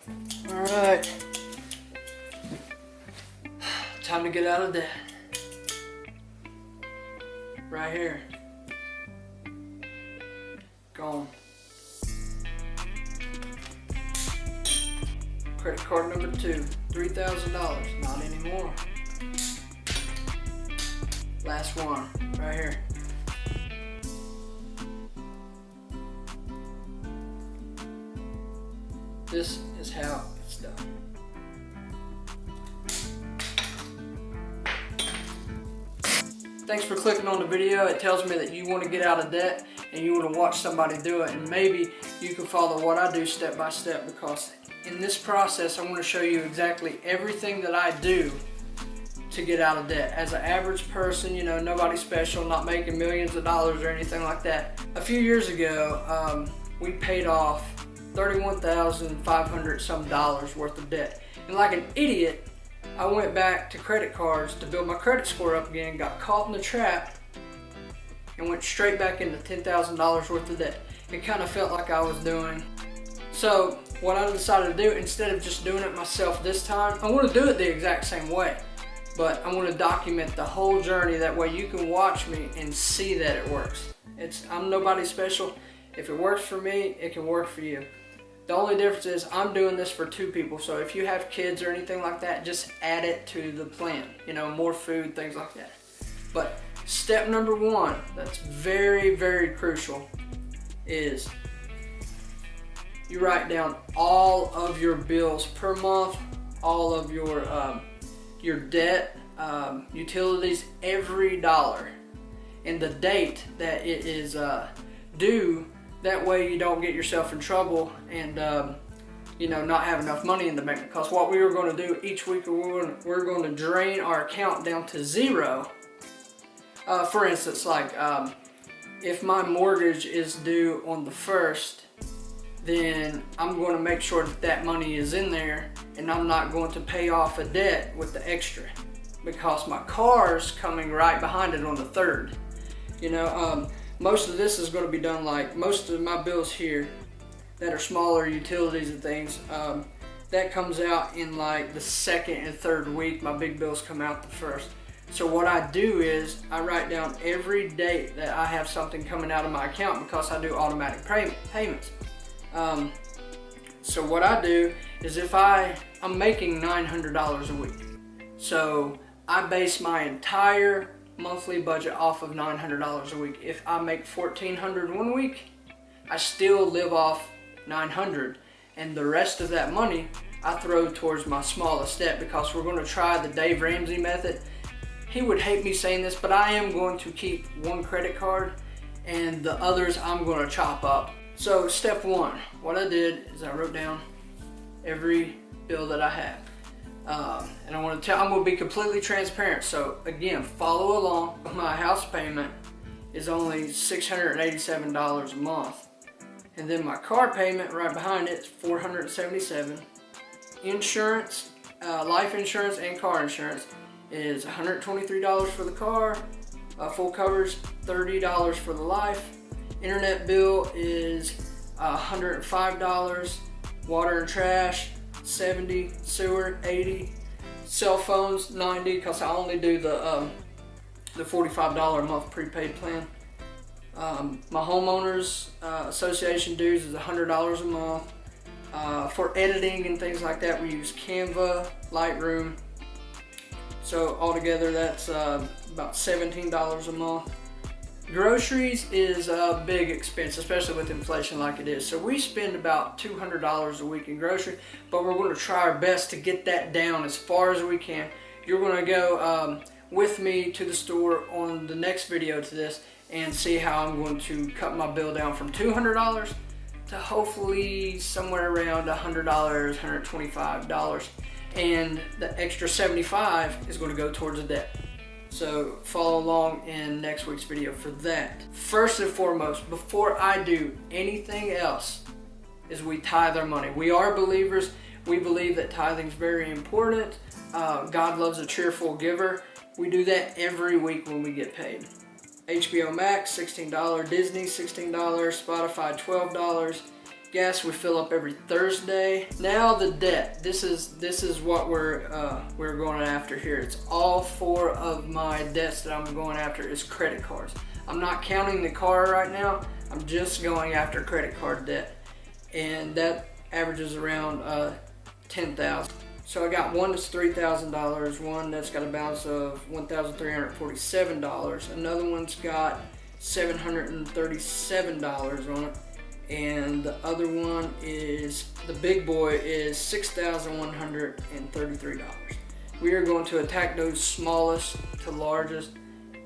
All right, time to get out of debt. Right here. Gone. Credit card number 2, $3,000. Not anymore. Last one, right here. This is how it's done. Thanks for clicking on the video. It tells me that you want to get out of debt and you want to watch somebody do it, and maybe you can follow what I do step by step, because in this process I want to show you exactly everything that I do to get out of debt. As an average person, you know, nobody special, not making millions of dollars or anything like that. A few years ago, we paid off $31,500 some worth of debt. And like an idiot, I went back to credit cards to build my credit score up again, got caught in the trap, and went straight back into $10,000 worth of debt. It kind of felt like I was doing. So what I decided to do, instead of just doing it myself this time, I want to do it the exact same way. But I want to document the whole journey, that way you can watch me and see that it works. I'm nobody special. If it works for me, it can work for you. The only difference is I'm doing this for 2 people, so if you have kids or anything like that, just add it to the plan. You know, more food, things like that. But step number 1, that's very, very crucial, is you write down all of your bills per month, all of your debt, utilities, every dollar, and the date that it is due. That way you don't get yourself in trouble and you know, not have enough money in the bank. Because what we are going to do each week, we're going to drain our account down to 0. For instance, like if my mortgage is due on the 1st, then I'm going to make sure that that money is in there, and I'm not going to pay off a debt with the extra, because my car's coming right behind it on the 3rd. You know, most of this is going to be done, like most of my bills here that are smaller utilities and things, that comes out in like the 2nd and 3rd week. My big bills come out the 1st. So what I do is I write down every date that I have something coming out of my account, because I do automatic payments. So what I do is, if I'm making $900 a week, so I base my entire monthly budget off of $900 a week. If I make $1,400 one week, I still live off $900, and the rest of that money I throw towards my smallest debt, because we're going to try the Dave Ramsey method. He would hate me saying this, but I am going to keep one credit card, and the others I'm going to chop up. So step 1, what I did is I wrote down every bill that I have. And I'm going to be completely transparent. So again, follow along. My house payment is only $687 a month. And then my car payment right behind it is $477. Insurance, life insurance and car insurance is $123 for the car. Full coverage, $30 for the life. Internet bill is $105. Water and trash, $70. Sewer, $80. Cell phones, $90, because I only do the $45 a month prepaid plan. My homeowners association dues is $100 a month. For editing and things like that, we use Canva, Lightroom. So altogether, that's about $17 a month. Groceries is a big expense, especially with inflation like it is. So we spend about $200 a week in groceries, but we're going to try our best to get that down as far as we can. You're going to go with me to the store on the next video to this and see how I'm going to cut my bill down from $200 to hopefully somewhere around $100, $125. And the extra $75 is going to go towards the debt. So follow along in next week's video for that. First and foremost, before I do anything else, is we tithe our money. We are believers. We believe that tithing is very important. God loves a cheerful giver. We do that every week when we get paid. HBO Max, $16. Disney, $16. Spotify, $12. Gas we fill up every Thursday. Now the debt. This is what we're going after here. It's all 4 of my debts that I'm going after is credit cards. I'm not counting the car right now. I'm just going after credit card debt, and that averages around $10,000. So I got one that's $3,000, one that's got a balance of $1,347, another one's got $737 on it, and the other one is, the big boy, is $6,133. We are going to attack those smallest to largest.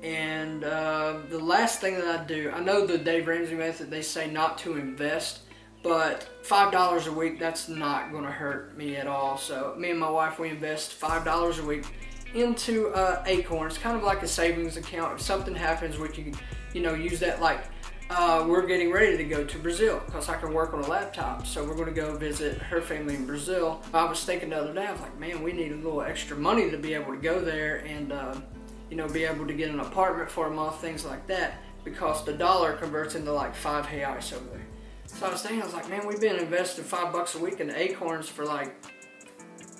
And the last thing that I do, I know the Dave Ramsey method, they say not to invest, but $5 a week, that's not going to hurt me at all. So me and my wife, we invest $5 a week into Acorns, kind of like a savings account. If something happens, we can, use that. Like we're getting ready to go to Brazil because I can work on a laptop. So we're going to go visit her family in Brazil. I was thinking the other day, I was like, man, we need a little extra money to be able to go there and be able to get an apartment for a month, things like that, because the dollar converts into like 5 reais over there. So I was thinking, I was like, man, we've been investing $5 a week in Acorns for like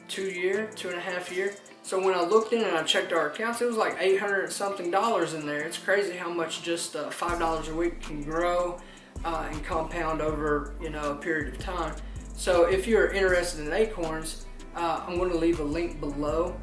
2.5 years. So when I looked in and I checked our accounts, it was like $800 something in there. It's crazy how much just $5 a week can grow and compound over a period of time. So if you're interested in Acorns, I'm going to leave a link below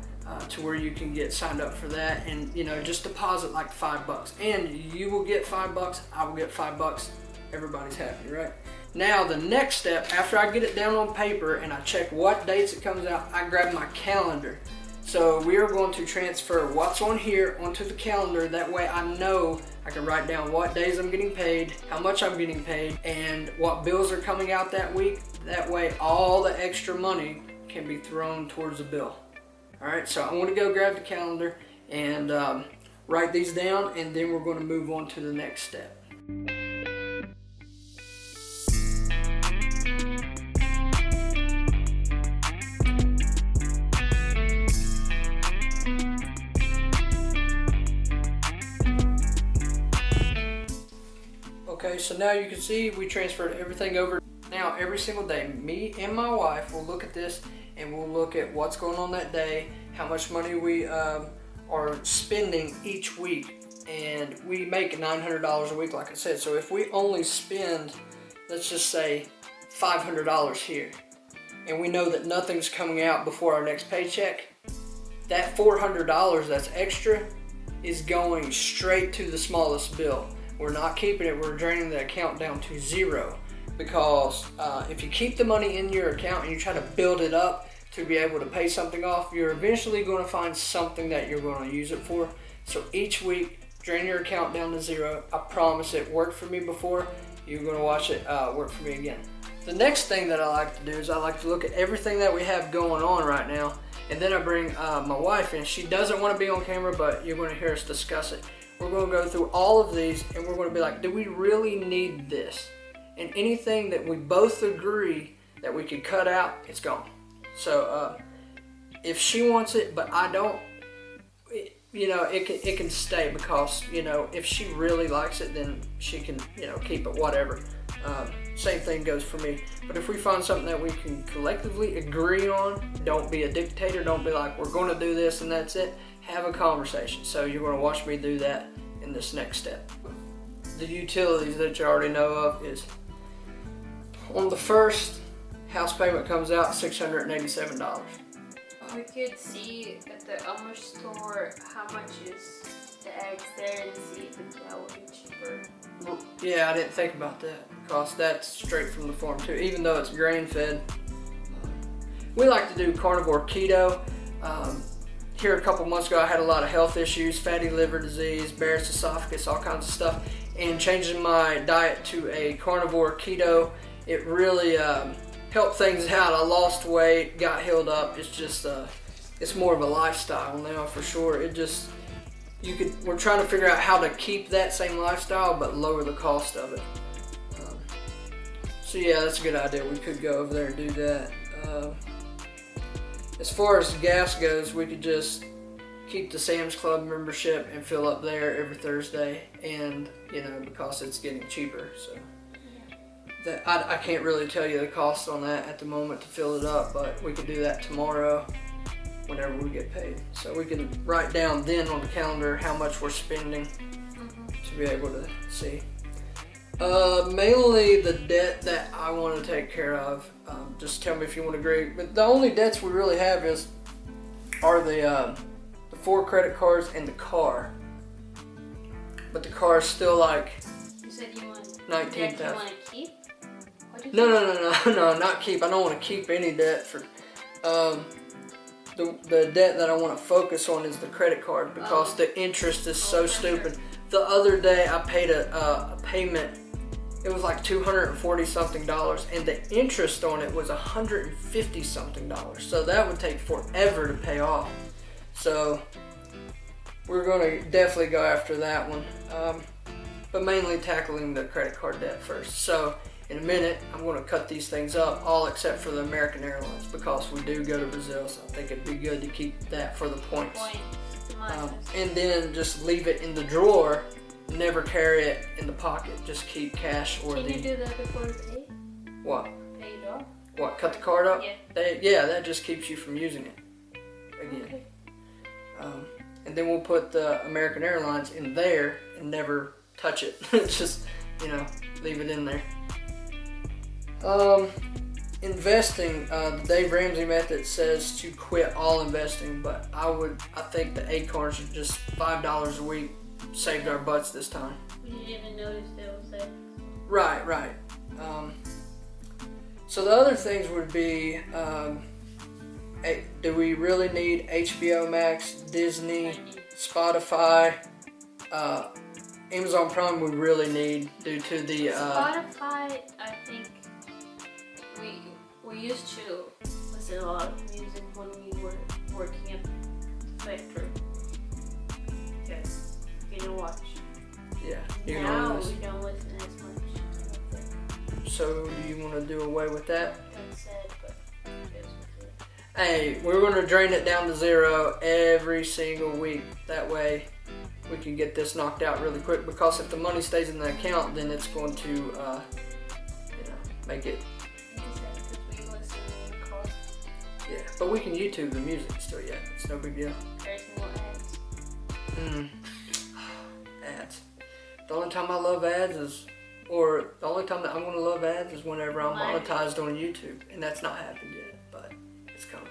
to where you can get signed up for that, and just deposit like $5, and you will get $5. I will get $5. Everybody's happy, right? Now the next step, after I get it down on paper and I check what dates it comes out, I grab my calendar. So we are going to transfer what's on here onto the calendar. That way I know I can write down what days I'm getting paid, how much I'm getting paid, and what bills are coming out that week. That way all the extra money can be thrown towards the bill. Alright, so I'm going to go grab the calendar and write these down, and then we're going to move on to the next step. Okay, so now you can see we transferred everything over. Now every single day, me and my wife will look at this and we'll look at what's going on that day, how much money we are spending each week, and we make $900 a week, like I said. So if we only spend, let's just say, $500 here, and we know that nothing's coming out before our next paycheck, that $400 that's extra is going straight to the smallest bill. We're not keeping it, we're draining the account down to zero. Because if you keep the money in your account and you try to build it up to be able to pay something off, you're eventually going to find something that you're going to use it for. So each week, drain your account down to zero. I promise it worked for me before. You're going to watch it work for me again. The next thing that I like to do is I like to look at everything that we have going on right now, and then I bring my wife in. She doesn't want to be on camera, but you're going to hear us discuss it. We're going to go through all of these and we're going to be like, do we really need this? And anything that we both agree that we could cut out, it's gone. So if she wants it but I don't, it can stay, because if she really likes it, then she can keep it, whatever. Same thing goes for me. But if we find something that we can collectively agree on, don't be a dictator. Don't be like, we're going to do this and that's it. Have a conversation. So you're going to watch me do that in this next step. The utilities that you already know of is, on the first, house payment comes out $687. We could see at the Elmer store how much is the eggs there and see if that would be cheaper. Yeah, I didn't think about that, because that's straight from the farm too, even though it's grain fed. We like to do carnivore keto. Here a couple months ago I had a lot of health issues, fatty liver disease, Barrett's esophagus, all kinds of stuff, and changing my diet to a carnivore keto, it really helped things out. I lost weight, got healed up. It's just it's more of a lifestyle now for sure. We're trying to figure out how to keep that same lifestyle but lower the cost of it. So yeah, that's a good idea. We could go over there and do that. As far as gas goes, we could just keep the Sam's Club membership and fill up there every Thursday, and because it's getting cheaper. So I can't really tell you the cost on that at the moment to fill it up, but we can do that tomorrow whenever we get paid. So we can write down then on the calendar how much we're spending to be able to see. Mainly the debt that I want to take care of. Just tell me if you want to agree. But the only debts we really have are the 4 credit cards and the car. But the car is still like You said you want $19,000. You want to keep? No, not keep. I don't want to keep any debt for. The debt that I want to focus on is the credit card because the interest is so stupid. Sure. The other day I paid a payment. It was like $240 something, and the interest on it was $150 something. So that would take forever to pay off. So we're going to definitely go after that one, but mainly tackling the credit card debt first. So in a minute, I'm going to cut these things up, all except for the American Airlines, because we do go to Brazil. So I think it'd be good to keep that for the points. And then just leave it in the drawer. Never carry it in the pocket. Just keep cash or Can you do that before you pay? What? Pay it off? What? Cut the card up? Yeah. That just keeps you from using it again. Okay. And then we'll put the American Airlines in there and never touch it. Just, leave it in there. Investing, the Dave Ramsey method says to quit all investing, but I think the Acorns are just $5 a week saved our butts this time. We didn't even notice that was there. Right. So the other things would be, do we really need HBO Max, Disney, Spotify, Amazon Prime we really need due to the... Spotify, I think we used to listen to a lot of music when we were working at the factory. Because you can watch. Yeah. Now we don't listen as much. So do you want to do away with that? That's sad, but it is what it is. Hey, we're going to drain it down to 0 every single week. That way we can get this knocked out really quick, because if the money stays in the account, then it's going to make it. Yeah, but we can YouTube the music still yet. It's no big deal. There's more ads. Ads. The only time I love ads the only time that I'm going to love ads is whenever I'm monetized on YouTube, and that's not happened yet, but it's coming.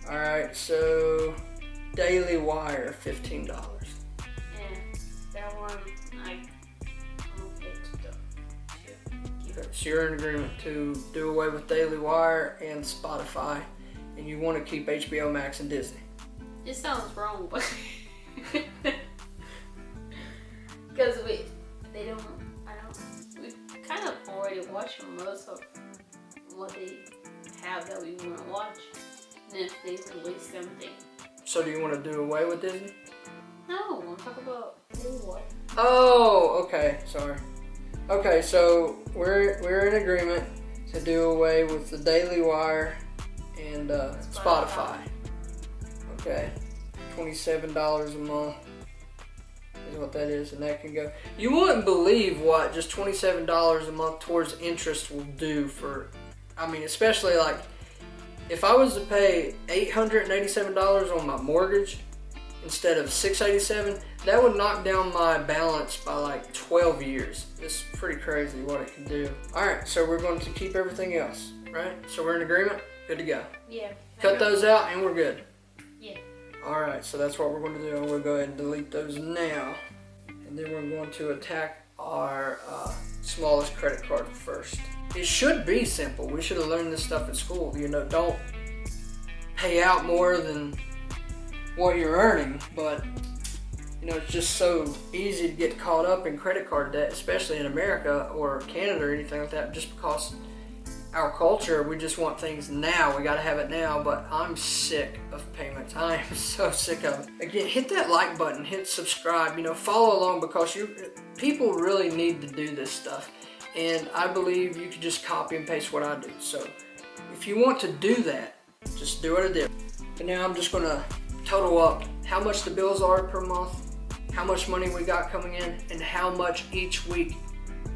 Alright, so Daily Wire, $15. Yeah, that one I'm okay to do. Okay, so you're in agreement to do away with Daily Wire and Spotify, and you want to keep HBO Max and Disney. It sounds wrong, but because we kind of already watch most of what they have that we want to watch, and if they release something. So do you want to do away with Disney? No, I'm talking about Daily Wire. Oh, okay, sorry. Okay, so we're in agreement to do away with the Daily Wire and Spotify. Okay, $27 a month is what that is, and that can go. You wouldn't believe what just $27 a month towards interest will do for. I mean, especially like if I was to pay $887 on my mortgage instead of $687, that would knock down my balance by like 12 years. It's pretty crazy what it can do. All right, so we're going to keep everything else, right? So we're in agreement? Good to go. Yeah. Cut those out and we're good. Yeah. All right, so that's what we're going to do. I'm going to go ahead and delete those now. And then we're going to attack our smallest credit card first. It should be simple. We should have learned this stuff in school. Don't pay out more than what you're earning, but it's just so easy to get caught up in credit card debt, especially in America or Canada or anything like that, just because our culture, we just want things now. We got to have it now, but I'm sick of payments. I am so sick of it. Again, hit that like button, hit subscribe, follow along, because people really need to do this stuff. And I believe you can just copy and paste what I do. So if you want to do that, just do what I did. But now I'm just going to total up how much the bills are per month, how much money we got coming in, and how much each week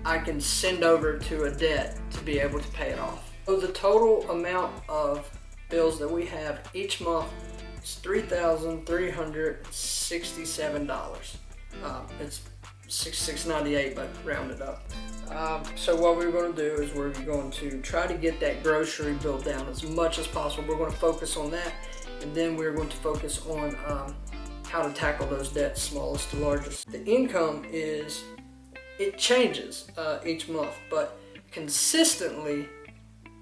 I can send over to a debt to be able to pay it off. So the total amount of bills that we have each month is $3,367. It's $698, but rounded up. So what we're going to do is we're going to try to get that grocery bill down as much as possible. We're going to focus on that, and then we're going to focus on how to tackle those debts, smallest to largest. The income it changes each month, but consistently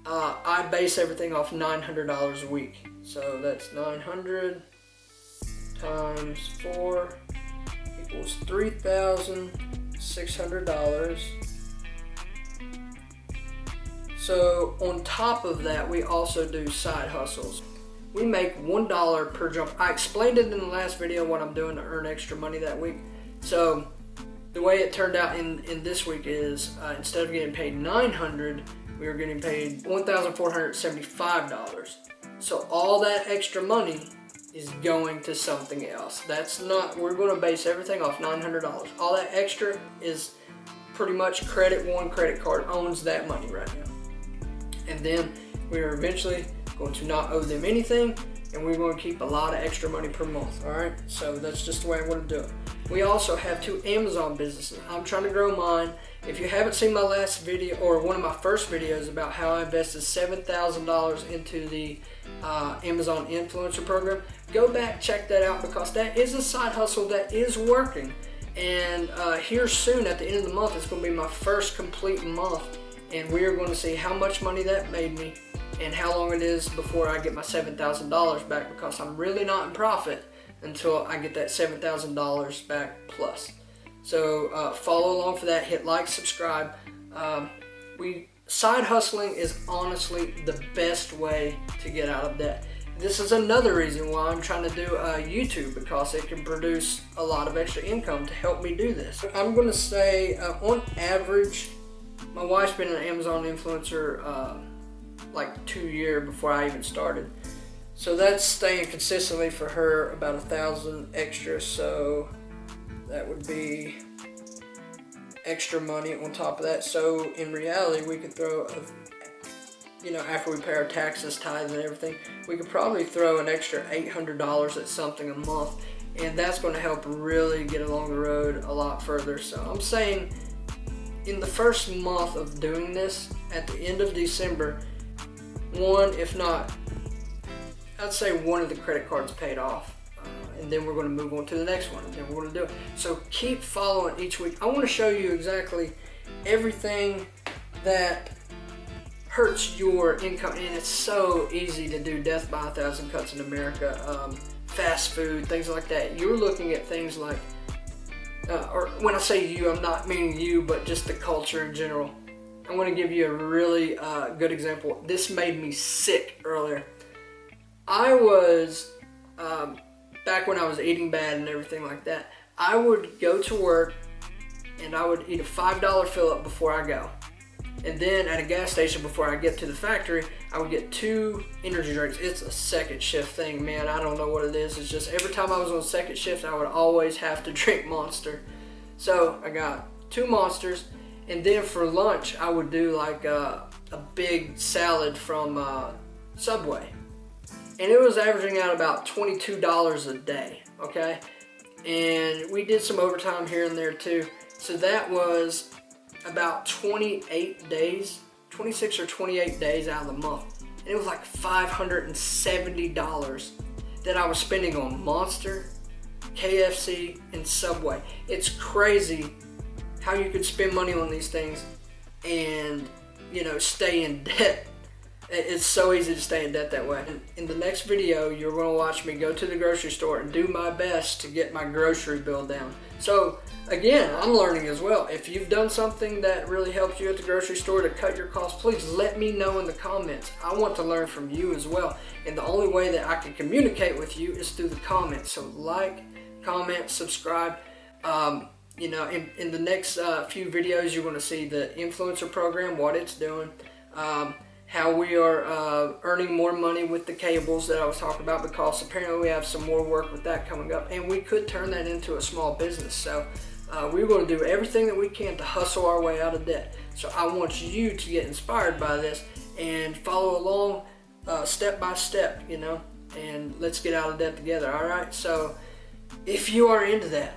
I base everything off $900 a week. So that's 900 times 4 equals $3,600. So on top of that, we also do side hustles. We make $1 per jump. I explained it in the last video what I'm doing to earn extra money that week. So the way it turned out in this week is instead of getting paid $900, we were getting paid $1,475. So all that extra money is going to something else. That's not, we're going to base everything off $900. All that extra is pretty much Credit One credit card owns that money right now. And then we are eventually going to not owe them anything, and we're going to keep a lot of extra money per month. All right, so that's just the way I'm going to do it. We also have 2 Amazon businesses. I'm trying to grow mine. If you haven't seen my last video or one of my first videos about how I invested $7,000 into the Amazon influencer program, go back, check that out, because that is a side hustle that is working. And here soon at the end of the month, it's going to be my first complete month, and we are going to see how much money that made me and how long it is before I get my $7,000 back, because I'm really not in profit until I get that $7,000 back plus. So follow along for that, hit like, subscribe. Side hustling is honestly the best way to get out of debt. This is another reason why I'm trying to do YouTube, because it can produce a lot of extra income to help me do this. I'm going to say on average, my wife's been an Amazon influencer like 2 years before I even started. So that's staying consistently for her about 1,000 extra. So that would be extra money on top of that. So in reality, we could throw, after we pay our taxes, tithes, and everything, we could probably throw an extra $800 at something a month, and that's going to help really get along the road a lot further. So I'm saying in the first month of doing this, at the end of December, I'd say one of the credit cards paid off, and then we're going to move on to the next one, and then we're going to do it. So keep following each week. I want to show you exactly everything that hurts your income, and it's so easy to do. Death by 1,000 cuts in America, fast food, things like that. You're looking at things like, or when I say you, I'm not meaning you, but just the culture in general. I'm going to give you a really good example. This made me sick earlier. I was, back when I was eating bad and everything like that, I would go to work and I would eat a $5 fill-up before I go. And then at a gas station before I get to the factory, I would get 2 energy drinks. It's a second shift thing, man. I don't know what it is. It's just every time I was on second shift, I would always have to drink Monster. So I got 2 Monsters. And then for lunch, I would do like a big salad from Subway. And it was averaging out about $22 a day, okay? And we did some overtime here and there too. So that was about 26 or 28 days out of the month. And it was like $570 that I was spending on Monster, KFC, and Subway. It's crazy how you could spend money on these things and, stay in debt. It's so easy to stay in debt that way. In the next video, you're going to watch me go to the grocery store and do my best to get my grocery bill down. So again, I'm learning as well. If you've done something that really helps you at the grocery store to cut your costs, please let me know in the comments. I want to learn from you as well. And the only way that I can communicate with you is through the comments. So like, comment, subscribe. In the next few videos, you're going to see the influencer program, what it's doing, how we are earning more money with the cables that I was talking about, because apparently we have some more work with that coming up, and we could turn that into a small business. So We're going to do everything that we can to hustle our way out of debt. So I want you to get inspired by this and follow along step by step, you know, and let's get out of debt together, all right? So if you are into that,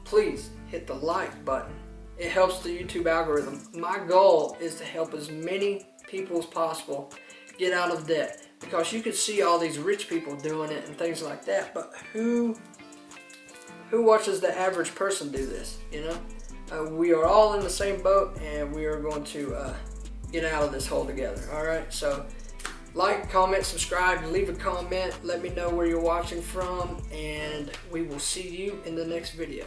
please hit the like button. It helps the YouTube algorithm. My goal is to help as many people as possible get out of debt, because you can see all these rich people doing it and things like that, but who watches the average person do this, you know? We are all in the same boat, and we are going to get out of this hole together, all right? So like, comment, subscribe, leave a comment, let me know where you're watching from, and we will see you in the next video.